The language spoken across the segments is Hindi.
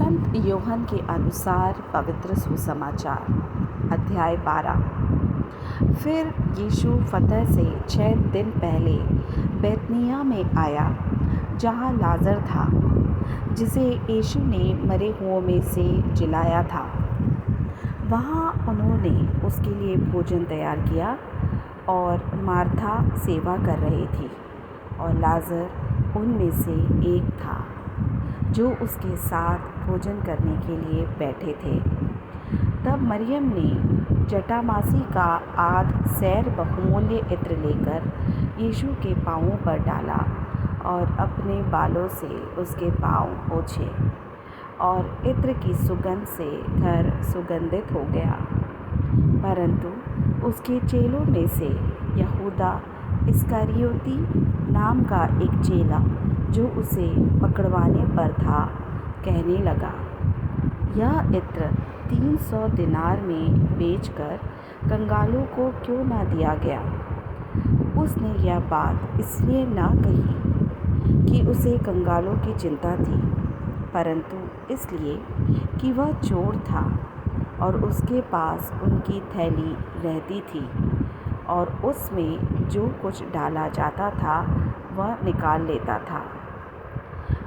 संत यूहन्ना के अनुसार पवित्र सुसमाचार अध्याय 12। फिर यीशु फतह से 6 दिन पहले बैतनिय्याह में आया, जहाँ लाजर था, जिसे यीशु ने मरे हुओं में से जिलाया था। वहाँ उन्होंने उसके लिए भोजन तैयार किया और मार्था सेवा कर रही थी और लाजर उनमें से एक था जो उसके साथ भोजन करने के लिए बैठे थे। तब मरियम ने जटामासी का आध सैर बहुमूल्य इत्र लेकर यीशु के पाँवों पर डाला और अपने बालों से उसके पाँव पोंछे, और इत्र की सुगंध से घर सुगंधित हो गया। परंतु उसके चेलों में से यहूदा इस्करियोती नाम का एक चेला, जो उसे पकड़वाने पर था, कहने लगा, यह इत्र 300 दिनार में बेचकर कंगालों को क्यों न दिया गया। उसने यह बात इसलिए न कही कि उसे कंगालों की चिंता थी, परंतु इसलिए कि वह चोर था और उसके पास उनकी थैली रहती थी और उसमें जो कुछ डाला जाता था वह निकाल लेता था।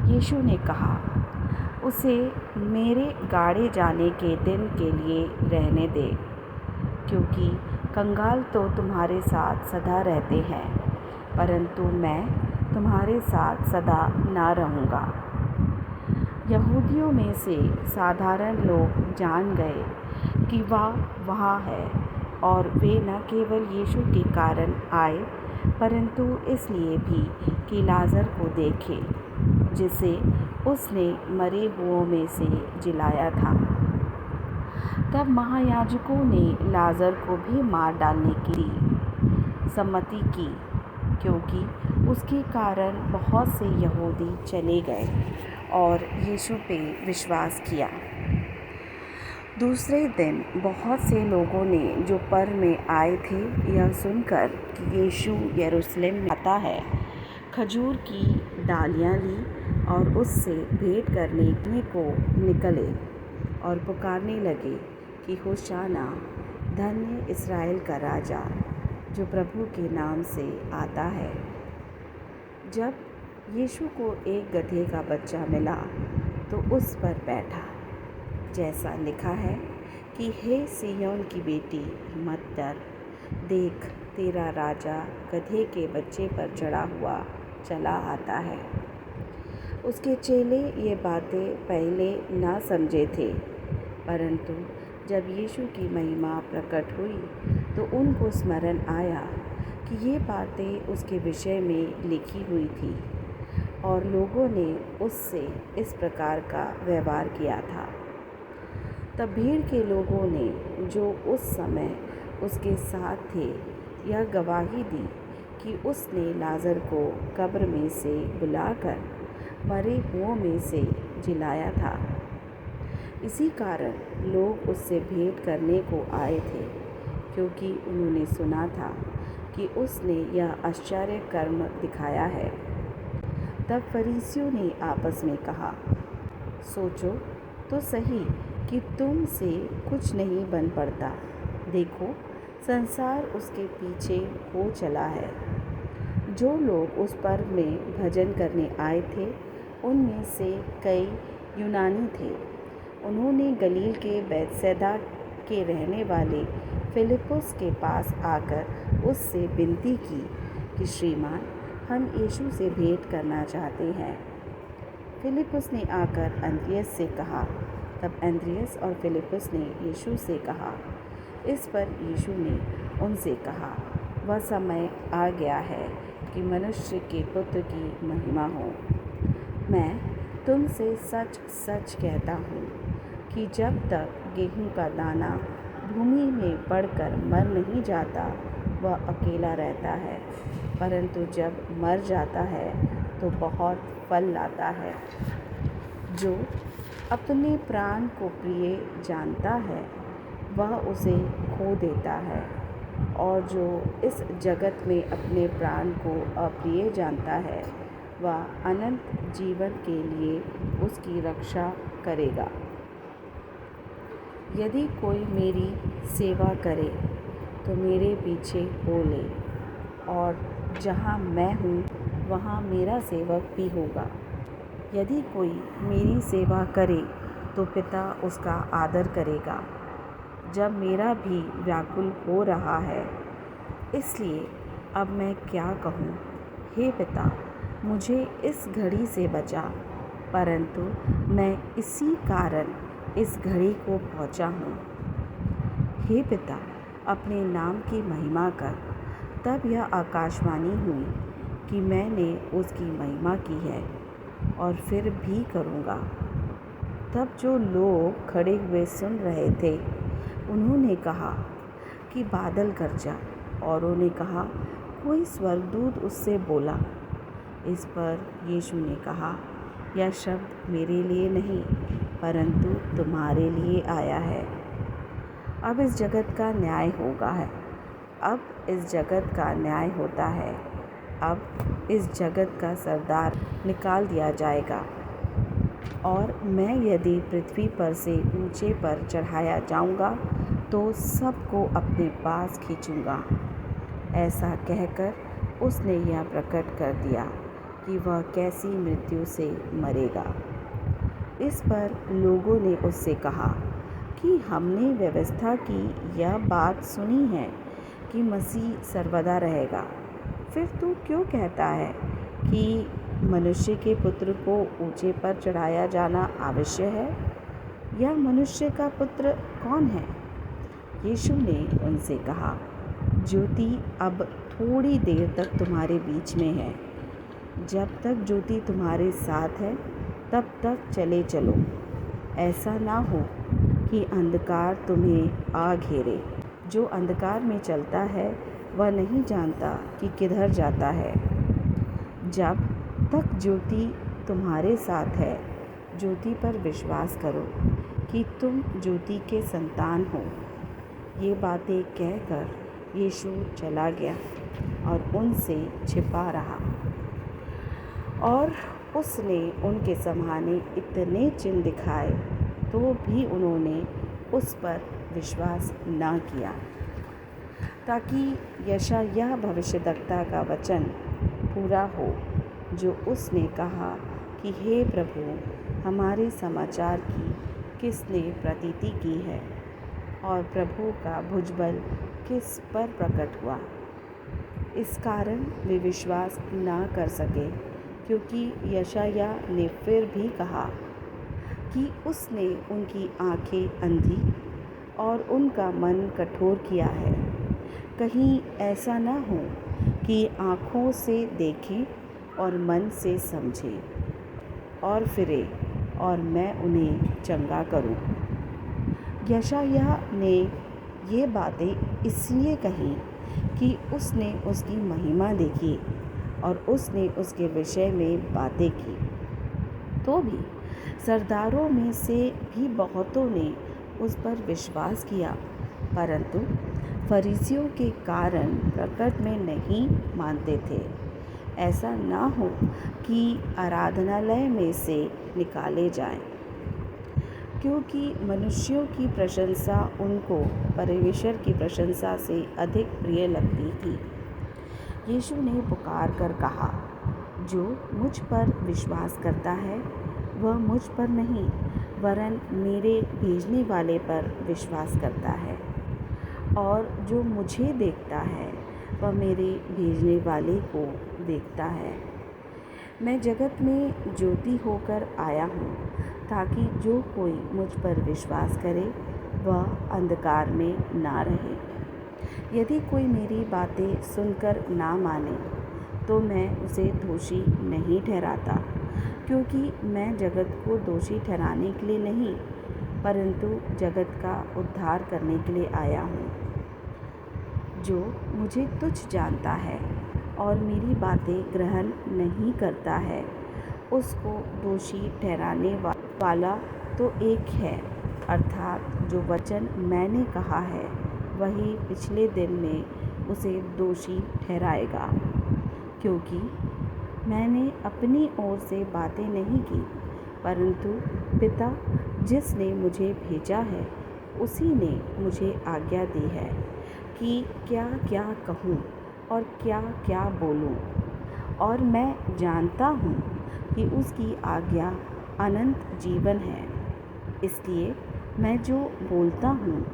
यीशु ने कहा, उसे मेरे गाड़े जाने के दिन के लिए रहने दे, क्योंकि कंगाल तो तुम्हारे साथ सदा रहते हैं, परंतु मैं तुम्हारे साथ सदा न रहूँगा। यहूदियों में से साधारण लोग जान गए कि वह वहाँ है, और वे न केवल यीशु के कारण आए, परंतु इसलिए भी कि लाजर को देखें, जिसे उसने मरे हुओं में से जिलाया था। तब महायाजकों ने लाजर को भी मार डालने की सम्मति की, क्योंकि उसके कारण बहुत से यहूदी चले गए और यीशु पे विश्वास किया। दूसरे दिन बहुत से लोगों ने, जो पर में आए थे, यह सुनकर कि यीशु यरूशलेम में आता है, खजूर की डालियाँ ली और उससे भेंट करने को निकले और पुकारने लगे कि होशाना, धन्य इस्राएल का राजा, जो प्रभु के नाम से आता है। जब यीशु को एक गधे का बच्चा मिला तो उस पर बैठा, जैसा लिखा है कि हे सिय्योन की बेटी, मत डर, देख तेरा राजा गधे के बच्चे पर चढ़ा हुआ चला आता है। उसके चेले ये बातें पहले न समझे थे, परंतु जब यीशु की महिमा प्रकट हुई तो उनको स्मरण आया कि ये बातें उसके विषय में लिखी हुई थी, और लोगों ने उससे इस प्रकार का व्यवहार किया था। तब भीड़ के लोगों ने, जो उस समय उसके साथ थे, यह गवाही दी कि उसने लाजर को कब्र में से बुलाकर मरे हुओं में से जिलाया था। इसी कारण लोग उससे भेंट करने को आए थे, क्योंकि उन्होंने सुना था कि उसने यह आश्चर्य कर्म दिखाया है। तब फरीसियों ने आपस में कहा, सोचो तो सही कि तुम से कुछ नहीं बन पड़ता। देखो, संसार उसके पीछे हो चला है। जो लोग उस पर्व में भजन करने आए थे, उनमें से कई यूनानी थे। उन्होंने गलील के बैतसैदा के रहने वाले फिलिप्पुस के पास आकर उससे विनती की कि श्रीमान, हम यीशु से भेंट करना चाहते हैं। फिलिप्पुस ने आकर अंद्रियास से कहा। तब अंद्रियास और फिलिप्पुस ने यीशु से कहा। इस पर यीशु ने उनसे कहा, वह समय आ गया है कि मनुष्य के पुत्र की महिमा हो। मैं तुमसे सच सच कहता हूँ कि जब तक गेहूँ का दाना भूमि में पड़कर मर नहीं जाता, वह अकेला रहता है, परंतु जब मर जाता है तो बहुत फल लाता है। जो अपने प्राण को प्रिय जानता है, वह उसे खो देता है, और जो इस जगत में अपने प्राण को अप्रिय जानता है, वह अनंत जीवन के लिए उसकी रक्षा करेगा। यदि कोई मेरी सेवा करे तो मेरे पीछे हो ले, और जहाँ मैं हूँ वहाँ मेरा सेवक भी होगा। यदि कोई मेरी सेवा करे तो पिता उसका आदर करेगा। जब मेरा भी व्याकुल हो रहा है, इसलिए अब मैं क्या कहूँ। हे पिता, मुझे इस घड़ी से बचा, परंतु मैं इसी कारण इस घड़ी को पहुँचा हूँ। हे पिता, अपने नाम की महिमा कर। तब यह आकाशवाणी हुई कि मैंने उसकी महिमा की है और फिर भी करूँगा। तब जो लोग खड़े हुए सुन रहे थे, उन्होंने कहा कि बादल गरजा, औरों ने कहा कोई स्वर्गदूत उससे बोला। इस पर यीशु ने कहा, यह शब्द मेरे लिए नहीं, परंतु तुम्हारे लिए आया है। अब इस जगत का न्याय होगा है। अब इस जगत का न्याय होता है। अब इस जगत का सरदार निकाल दिया जाएगा। और मैं यदि पृथ्वी पर से ऊंचे पर चढ़ाया जाऊंगा तो सबको अपने पास खींचूंगा। ऐसा कहकर उसने यह प्रकट कर दिया कि वह कैसी मृत्यु से मरेगा। इस पर लोगों ने उससे कहा कि हमने व्यवस्था की यह बात सुनी है कि मसीह सर्वदा रहेगा। फिर तू क्यों कहता है कि मनुष्य के पुत्र को ऊंचे पर चढ़ाया जाना आवश्यक है? यह मनुष्य का पुत्र कौन है? यीशु ने उनसे कहा, ज्योति अब थोड़ी देर तक तुम्हारे बीच में है। जब तक ज्योति तुम्हारे साथ है तब तक चले चलो। ऐसा ना हो कि अंधकार तुम्हें आ घेरे। जो अंधकार में चलता है वह नहीं जानता कि किधर जाता है। जब तक ज्योति तुम्हारे साथ है, ज्योति पर विश्वास करो कि तुम ज्योति के संतान हो। ये बातें कहकर यीशु चला गया और उनसे छिपा रहा। और उसने उनके सामने इतने चिन्ह दिखाए तो भी उन्होंने उस पर विश्वास न किया, ताकि यशायाह भविष्यद्वक्ता का वचन पूरा हो जो उसने कहा कि हे प्रभु, हमारे समाचार की किसने प्रतीति की है और प्रभु का भुजबल किस पर प्रकट हुआ। इस कारण वे विश्वास न कर सके, क्योंकि यशायाह ने फिर भी कहा कि उसने उनकी आँखें अंधी और उनका मन कठोर किया है। कहीं ऐसा न हो कि आँखों से देखें और मन से समझें और फिरे और मैं उन्हें चंगा करूं। यशायाह ने ये बातें इसलिए कही कि उसने उसकी महिमा देखी और उसने उसके विषय में बातें की। तो भी सरदारों में से भी बहुतों ने उस पर विश्वास किया, परंतु फरीसियों के कारण प्रकट में नहीं मानते थे, ऐसा ना हो कि आराधनालय में से निकाले जाएं। क्योंकि मनुष्यों की प्रशंसा उनको परमेश्वर की प्रशंसा से अधिक प्रिय लगती थी। यीशु ने पुकार कर कहा, जो मुझ पर विश्वास करता है वह मुझ पर नहीं वरन मेरे भेजने वाले पर विश्वास करता है, और जो मुझे देखता है वह मेरे भेजने वाले को देखता है। मैं जगत में ज्योति होकर आया हूँ, ताकि जो कोई मुझ पर विश्वास करे वह अंधकार में ना रहे। यदि कोई मेरी बातें सुनकर ना माने तो मैं उसे दोषी नहीं ठहराता, क्योंकि मैं जगत को दोषी ठहराने के लिए नहीं, परंतु जगत का उद्धार करने के लिए आया हूँ। जो मुझे तुच्छ जानता है और मेरी बातें ग्रहण नहीं करता है, उसको दोषी ठहराने वाला तो एक है, अर्थात जो वचन मैंने कहा है वही पिछले दिन में उसे दोषी ठहराएगा। क्योंकि मैंने अपनी ओर से बातें नहीं की, परंतु पिता जिसने मुझे भेजा है उसी ने मुझे आज्ञा दी है कि क्या क्या कहूँ और क्या क्या बोलूँ, और मैं जानता हूँ कि उसकी आज्ञा अनंत जीवन है। इसलिए मैं जो बोलता हूँ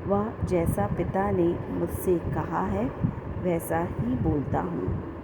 वह जैसा पिता ने मुझसे कहा है वैसा ही बोलता हूँ।